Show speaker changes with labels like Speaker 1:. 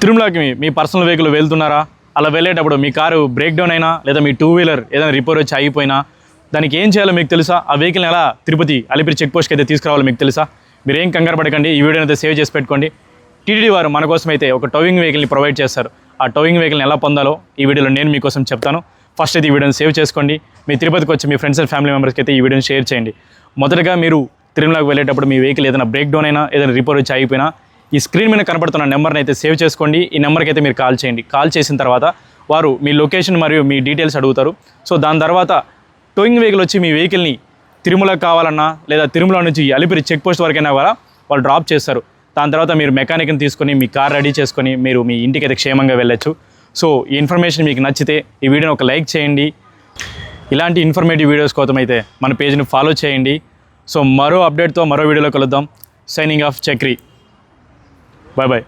Speaker 1: తిరుమలకి మీ personal vehicle వెళ్తున్నారా? అలా వెళ్ళేటప్పుడు మీ కారు బ్రేక్ డౌన్ అయినా లేదా మీ టూ వీలర్ ఏదైనా రిపేర్ వచ్చి ఆగిపోయినా దానికి ఏం చేయాలో మీకు తెలుసా? ఆ వెహికల్ని ఎలా తిరుపతి అలిపిరి చెక్ పోస్ట్కి అయితే తీసుకురావాలో మీకు తెలుసా? మీరు ఏం కంగారు పడకండి, ఈ వీడియోని అయితే సేవ్ చేసి పెట్టుకోండి. టీటీడీ వారు మన కోసం అయితే ఒక టోవింగ్ వెహికల్ని ప్రొవైడ్ చేస్తారు. ఆ టోవింగ్ వెహికల్ని ఎలా పొందాలో ఈ వీడియోలో నేను మీకోసం చెప్తాను. ఫస్ట్ అయితే ఈ వీడియోని సేవ్ చేసుకోండి. మీ తిరుపతికి వచ్చి మీ ఫ్రెండ్స్ అండ్ ఫ్యామిలీ మెంబర్స్కి అయితే ఈ వీడియోని షేర్ చేయండి. మొదటగా మీరు తిరుమలకి వెళ్ళేటప్పుడు మీ వెహికల్ ఏదైనా బ్రేక్ డౌన్ అయినా ఏదైనా రిపేర్ వచ్చి ఆగిపోయినా ఈ స్క్రీన్ మీద కనబడుతున్న నెంబర్ని అయితే సేవ్ చేసుకోండి. ఈ నెంబర్కి అయితే మీరు కాల్ చేయండి. కాల్ చేసిన తర్వాత వారు మీ లొకేషన్ మరియు మీ డీటెయిల్స్ అడుగుతారు. సో దాని తర్వాత టోయింగ్ వెహికల్ వచ్చి మీ వెహికల్ని తిరుమలకు కావాలన్నా లేదా తిరుమల నుంచి అలిపిరి చెక్ పోస్ట్ వరకైనా కూడా వాళ్ళు డ్రాప్ చేస్తారు. దాని తర్వాత మీరు మెకానిక్ని తీసుకొని మీ కార్ రెడీ చేసుకొని మీరు మీ ఇంటికి అయితే క్షేమంగా వెళ్ళొచ్చు. సో ఈ ఇన్ఫర్మేషన్ మీకు నచ్చితే ఈ వీడియోని ఒక లైక్ చేయండి. ఇలాంటి ఇన్ఫర్మేటివ్ వీడియోస్ కోసం అయితే మన పేజ్ని ఫాలో చేయండి. సో మరో అప్డేట్తో మరో వీడియోలో కలుద్దాం. Signing off Chakri. Bye bye.